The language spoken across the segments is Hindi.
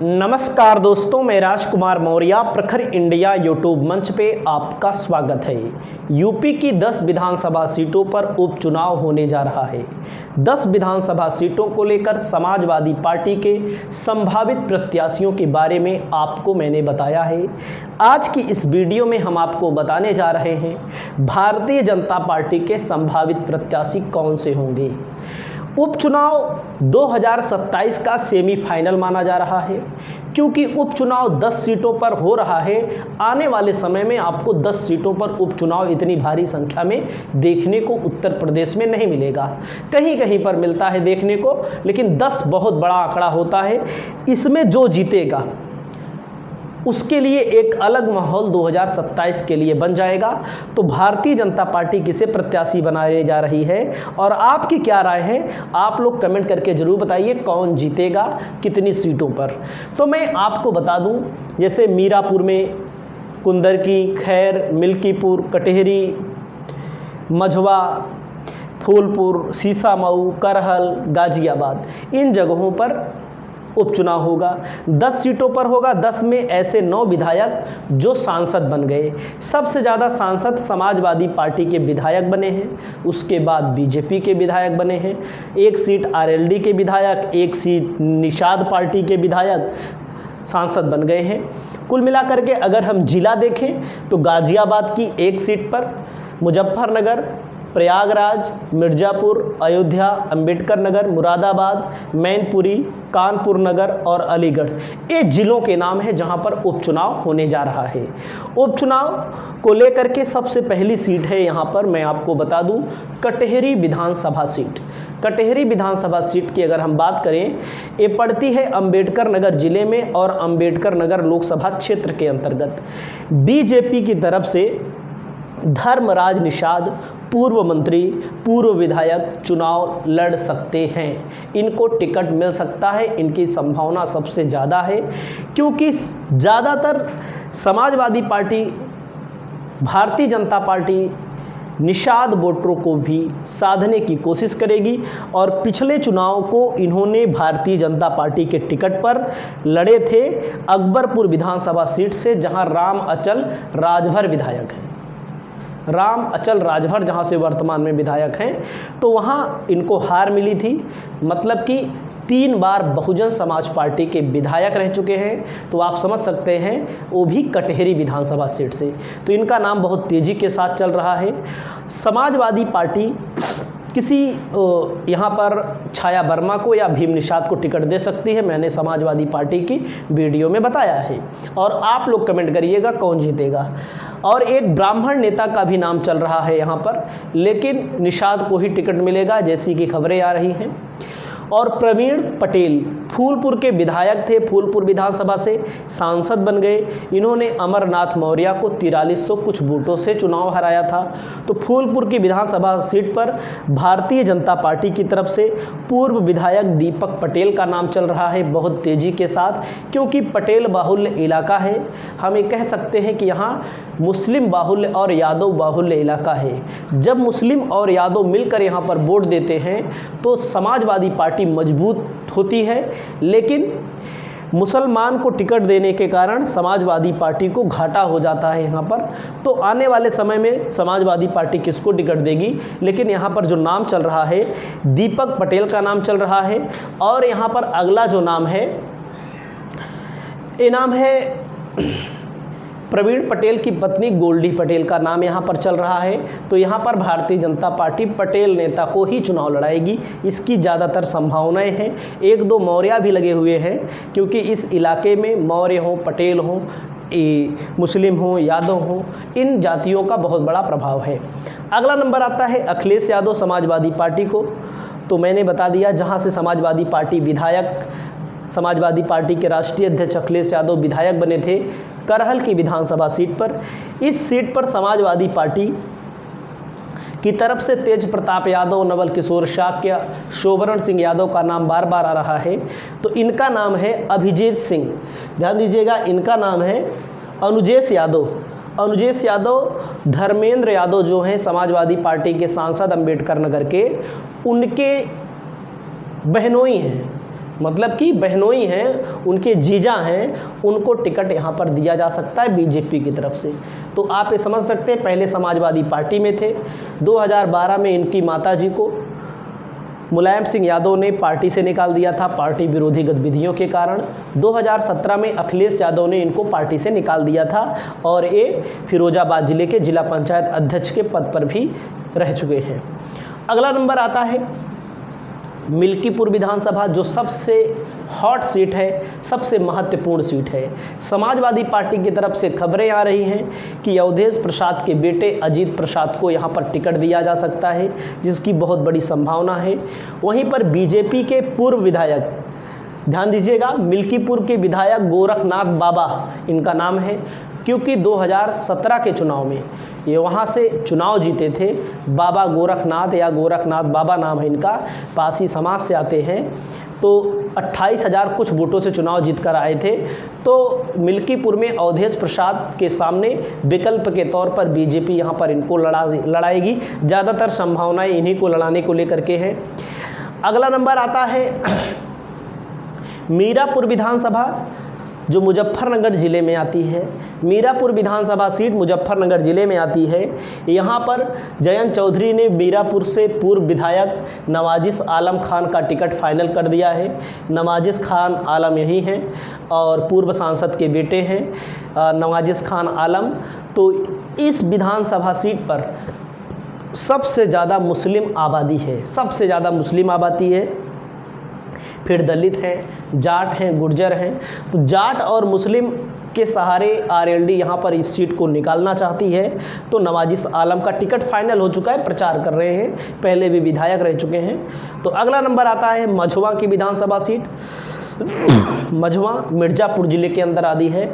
नमस्कार दोस्तों, मैं राजकुमार मौर्य प्रखर इंडिया यूट्यूब मंच पे आपका स्वागत है। यूपी की 10 विधानसभा सीटों पर उपचुनाव होने जा रहा है। 10 विधानसभा सीटों को लेकर समाजवादी पार्टी के संभावित प्रत्याशियों के बारे में आपको मैंने बताया है। आज की इस वीडियो में हम आपको बताने जा रहे हैं भारतीय जनता पार्टी के संभावित प्रत्याशी कौन से होंगे। उपचुनाव 2027 का सेमीफाइनल माना जा रहा है, क्योंकि उपचुनाव 10 सीटों पर हो रहा है। आने वाले समय में आपको 10 सीटों पर उपचुनाव इतनी भारी संख्या में देखने को उत्तर प्रदेश में नहीं मिलेगा। कहीं कहीं पर मिलता है देखने को, लेकिन 10 बहुत बड़ा आंकड़ा होता है। इसमें जो जीतेगा उसके लिए एक अलग माहौल 2027 के लिए बन जाएगा। तो भारतीय जनता पार्टी किसे प्रत्याशी बनाने जा रही है और आपकी क्या राय है, आप लोग कमेंट करके ज़रूर बताइए कौन जीतेगा कितनी सीटों पर। तो मैं आपको बता दूं, जैसे मीरापुर में कुंदरकी, खैर, मिल्कीपुर, कटेहरी, मझवा, फूलपुर, सीसामऊ, करहल, गाजियाबाद, इन जगहों पर उपचुनाव होगा। 10 सीटों पर होगा। 10 में ऐसे 9 विधायक जो सांसद बन गए। सबसे ज़्यादा सांसद समाजवादी पार्टी के विधायक बने हैं, उसके बाद बीजेपी के विधायक बने हैं। 1 सीट आरएलडी के विधायक, 1 सीट निषाद पार्टी के विधायक सांसद बन गए हैं। कुल मिलाकर के अगर हम जिला देखें तो गाजियाबाद की 1 सीट पर, मुजफ्फरनगर, प्रयागराज, मिर्ज़ापुर, अयोध्या, अंबेडकर नगर, मुरादाबाद, मैनपुरी, कानपुर नगर और अलीगढ़, ये जिलों के नाम हैं जहां पर उपचुनाव होने जा रहा है। उपचुनाव को लेकर के सबसे पहली सीट है यहां पर, मैं आपको बता दूं, कटेहरी विधानसभा सीट। कटेहरी विधानसभा सीट की अगर हम बात करें, ये पड़ती है अंबेडकर नगर जिले में और अंबेडकर नगर लोकसभा क्षेत्र के अंतर्गत। बीजेपी की तरफ से धर्मराज निषाद, पूर्व मंत्री, पूर्व विधायक चुनाव लड़ सकते हैं। इनको टिकट मिल सकता है, इनकी संभावना सबसे ज़्यादा है, क्योंकि ज़्यादातर समाजवादी पार्टी, भारतीय जनता पार्टी निषाद वोटरों को भी साधने की कोशिश करेगी। और पिछले चुनाव को इन्होंने भारतीय जनता पार्टी के टिकट पर लड़े थे अकबरपुर विधानसभा सीट से, जहां राम अचल राजभर विधायक हैं। राम अचल राजभर जहाँ से वर्तमान में विधायक हैं, तो वहाँ इनको हार मिली थी। मतलब कि 3 बार बहुजन समाज पार्टी के विधायक रह चुके हैं। तो आप समझ सकते हैं, वो भी कटेहरी विधानसभा सीट से। तो इनका नाम बहुत तेज़ी के साथ चल रहा है। समाजवादी पार्टी किसी यहाँ पर छाया वर्मा को या भीम निषाद को टिकट दे सकती है, मैंने समाजवादी पार्टी की वीडियो में बताया है। और आप लोग कमेंट करिएगा कौन जीतेगा। और एक ब्राह्मण नेता का भी नाम चल रहा है यहाँ पर, लेकिन निषाद को ही टिकट मिलेगा जैसी कि खबरें आ रही हैं। और प्रवीण पटेल फूलपुर के विधायक थे, फूलपुर विधानसभा से सांसद बन गए। इन्होंने अमरनाथ मौर्य को 4300 कुछ वोटों से चुनाव हराया था। तो फूलपुर की विधानसभा सीट पर भारतीय जनता पार्टी की तरफ से पूर्व विधायक दीपक पटेल का नाम चल रहा है बहुत तेज़ी के साथ, क्योंकि पटेल बाहुल्य इलाका है। हम ये कह सकते हैं कि यहाँ मुस्लिम बाहुल्य और यादव बाहुल्य इलाका है। जब मुस्लिम और यादव मिलकर यहाँ पर वोट देते हैं तो समाजवादी पार्टी मजबूत होती है, लेकिन मुसलमान को टिकट देने के कारण समाजवादी पार्टी को घाटा हो जाता है यहाँ पर। तो आने वाले समय में समाजवादी पार्टी किसको टिकट देगी, लेकिन यहाँ पर जो नाम चल रहा है दीपक पटेल का नाम चल रहा है। और यहाँ पर अगला जो नाम है, ये नाम है प्रवीण पटेल की पत्नी गोल्डी पटेल का नाम यहाँ पर चल रहा है। तो यहाँ पर भारतीय जनता पार्टी पटेल नेता को ही चुनाव लड़ाएगी, इसकी ज़्यादातर संभावनाएं हैं। 1-2 मौर्य भी लगे हुए हैं, क्योंकि इस इलाके में मौर्य हों, पटेल हों, मुस्लिम हों, यादव हों, इन जातियों का बहुत बड़ा प्रभाव है। अगला नंबर आता है अखिलेश यादव समाजवादी पार्टी को। तो मैंने बता दिया, जहाँ से समाजवादी पार्टी विधायक, समाजवादी पार्टी के राष्ट्रीय अध्यक्ष अखिलेश यादव विधायक बने थे करहल की विधानसभा सीट पर। इस सीट पर समाजवादी पार्टी की तरफ से तेज प्रताप यादव, नवल किशोर शाक्य, शोभरण सिंह यादव का नाम बार बार आ रहा है। तो इनका नाम है अभिजीत सिंह, ध्यान दीजिएगा, इनका नाम है अनुजेश यादव। अनुजेश यादव धर्मेंद्र यादव जो हैं समाजवादी पार्टी के सांसद अंबेडकर नगर के, उनके बहनोई हैं। मतलब कि बहनोई हैं, उनके जीजा हैं, उनको टिकट यहाँ पर दिया जा सकता है बीजेपी की तरफ से। तो आप ये समझ सकते हैं, पहले समाजवादी पार्टी में थे, 2012 में इनकी माताजी को मुलायम सिंह यादव ने पार्टी से निकाल दिया था पार्टी विरोधी गतिविधियों के कारण। 2017 में अखिलेश यादव ने इनको पार्टी से निकाल दिया था और ये फिरोजाबाद जिले के जिला पंचायत अध्यक्ष के पद पर भी रह चुके हैं। अगला नंबर आता है मिल्कीपुर विधानसभा, जो सबसे हॉट सीट है, सबसे महत्वपूर्ण सीट है। समाजवादी पार्टी की तरफ से खबरें आ रही हैं कि अवधेश प्रसाद के बेटे अजीत प्रसाद को यहां पर टिकट दिया जा सकता है, जिसकी बहुत बड़ी संभावना है। वहीं पर बीजेपी के पूर्व विधायक, ध्यान दीजिएगा, मिल्कीपुर के विधायक गोरखनाथ बाबा इनका नाम है, क्योंकि 2017 के चुनाव में ये वहाँ से चुनाव जीते थे। बाबा गोरखनाथ या गोरखनाथ बाबा नाम है इनका, पासी समाज से आते हैं। तो 28,000 कुछ वोटों से चुनाव जीत कर आए थे। तो मिल्कीपुर में अवधेश प्रसाद के सामने विकल्प के तौर पर बीजेपी यहाँ पर इनको लड़ाएगी। ज़्यादातर संभावनाएं इन्हीं को लड़ाने को लेकर के हैं। अगला नंबर आता है मीरापुर विधानसभा, जो मुजफ्फरनगर ज़िले में आती है। मीरापुर विधानसभा सीट मुजफ्फरनगर ज़िले में आती है। यहाँ पर जयंत चौधरी ने मीरापुर से पूर्व विधायक नवाजिश आलम खान का टिकट फाइनल कर दिया है। नवाजिश खान आलम यही हैं और पूर्व सांसद के बेटे हैं नवाजिश खान आलम। तो इस विधानसभा सीट पर सबसे ज़्यादा मुस्लिम आबादी है, सबसे ज़्यादा मुस्लिम आबादी है। फिर दलित हैं, जाट हैं, गुर्जर हैं। तो जाट और मुस्लिम के सहारे आरएलडी यहाँ पर इस सीट को निकालना चाहती है। तो नवाजिश आलम का टिकट फाइनल हो चुका है, प्रचार कर रहे हैं, पहले भी विधायक रह चुके हैं। तो अगला नंबर आता है मझवा की विधानसभा सीट। मझवा मिर्ज़ापुर ज़िले के अंदर आती है।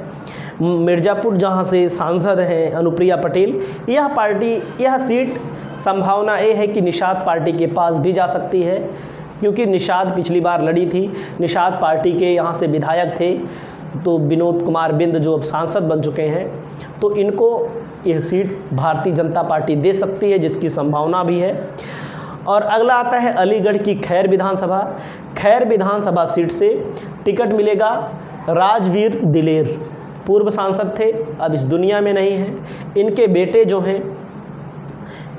मिर्ज़ापुर जहाँ से सांसद हैं अनुप्रिया पटेल, यह सीट संभावना ये है कि निषाद पार्टी के पास भी जा सकती है, क्योंकि निषाद पिछली बार लड़ी थी। निषाद पार्टी के यहाँ से विधायक थे, तो विनोद कुमार बिंद जो अब सांसद बन चुके हैं, तो इनको यह सीट भारतीय जनता पार्टी दे सकती है, जिसकी संभावना भी है। और अगला आता है अलीगढ़ की खैर विधानसभा। खैर विधानसभा सीट से टिकट मिलेगा राजवीर दिलेर, पूर्व सांसद थे, अब इस दुनिया में नहीं हैं। इनके बेटे जो हैं,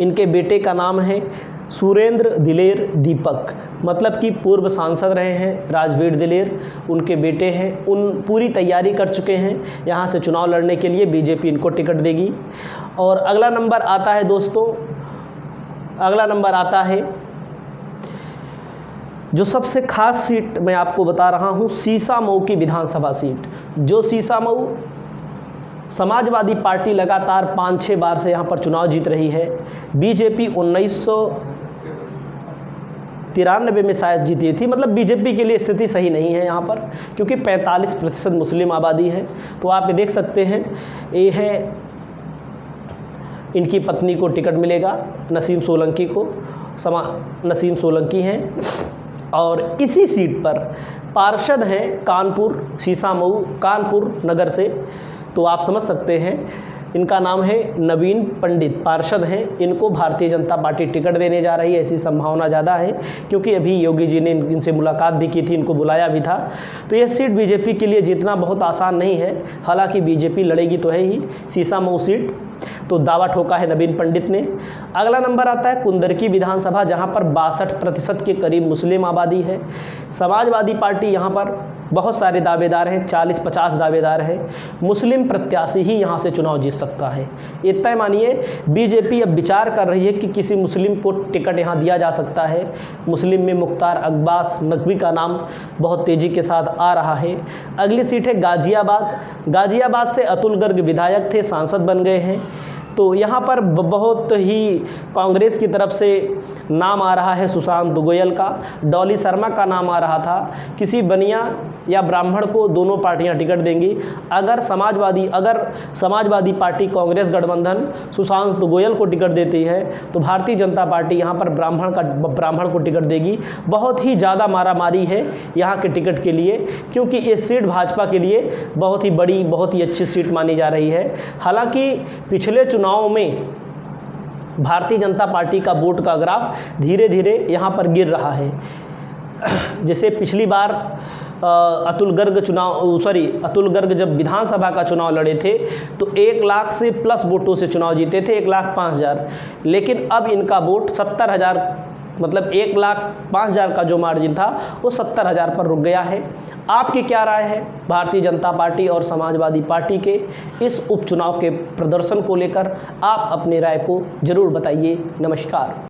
इनके बेटे का नाम है सुरेंद्र दिलेर दीपक, मतलब कि पूर्व सांसद रहे हैं राजवीर दिलेर, उनके बेटे हैं। उन पूरी तैयारी कर चुके हैं यहाँ से चुनाव लड़ने के लिए, बीजेपी इनको टिकट देगी। और अगला नंबर आता है दोस्तों, अगला नंबर आता है जो सबसे खास सीट मैं आपको बता रहा हूँ, शीशा-मऊ की विधानसभा सीट। जो शीशा-मऊ समाजवादी पार्टी लगातार 5-6 बार से यहाँ पर चुनाव जीत रही है। बीजेपी 1993 में शायद जीती थी, मतलब बीजेपी के लिए स्थिति सही नहीं है यहाँ पर, क्योंकि 45% मुस्लिम आबादी है। तो आप ये देख सकते हैं, ये है इनकी पत्नी को टिकट मिलेगा, नसीम सोलंकी को, नसीम सोलंकी हैं। और इसी सीट पर पार्षद हैं कानपुर, शीशा-मऊ कानपुर नगर से, तो आप समझ सकते हैं, इनका नाम है नवीन पंडित, पार्षद हैं। इनको भारतीय जनता पार्टी टिकट देने जा रही है, ऐसी संभावना ज़्यादा है, क्योंकि अभी योगी जी ने इनसे मुलाकात भी की थी, इनको बुलाया भी था। तो यह सीट बीजेपी के लिए जीतना बहुत आसान नहीं है, हालांकि बीजेपी लड़ेगी तो है ही शीशा-मऊ सीट। तो दावा ठोका है नवीन पंडित ने। अगला नंबर आता है कुंदरकी विधानसभा, जहां पर 62% के करीब मुस्लिम आबादी है। समाजवादी पार्टी यहां पर बहुत सारे दावेदार हैं, 40-50 दावेदार हैं। मुस्लिम प्रत्याशी ही यहां से चुनाव जीत सकता है। इतना मानिए, बीजेपी अब विचार कर रही है कि किसी मुस्लिम को टिकट यहां दिया जा सकता है। मुस्लिम में मुख्तार अब्बास नकवी का नाम बहुत तेज़ी के साथ आ रहा है। अगली सीट है गाज़ियाबाद। गाज़ियाबाद से अतुल गर्ग विधायक थे, सांसद बन गए हैं। तो यहाँ पर बहुत ही कांग्रेस की तरफ से नाम आ रहा है सुशांत गोयल का, डॉली शर्मा का नाम आ रहा था। किसी बनिया या ब्राह्मण को दोनों पार्टियां टिकट देंगी। अगर समाजवादी पार्टी कांग्रेस गठबंधन सुशांत गोयल को टिकट देती है, तो भारतीय जनता पार्टी यहाँ पर ब्राह्मण को टिकट देगी। बहुत ही ज़्यादा मारामारी है यहाँ के टिकट के लिए, क्योंकि ये सीट भाजपा के लिए बहुत ही बड़ी, बहुत ही अच्छी सीट मानी जा रही है। हालांकि पिछले चुनाव में भारतीय जनता पार्टी का वोट का ग्राफ धीरे धीरे यहाँ पर गिर रहा है। जैसे पिछली बार अतुल गर्ग जब विधानसभा का चुनाव लड़े थे तो 1 लाख से प्लस वोटों से चुनाव जीते थे, 1,05,000। लेकिन अब इनका वोट 70,000, मतलब 1,05,000 का जो मार्जिन था वो 70,000 पर रुक गया है। आपकी क्या राय है भारतीय जनता पार्टी और समाजवादी पार्टी के इस उपचुनाव के प्रदर्शन को लेकर? आप अपनी राय को जरूर बताइए। नमस्कार।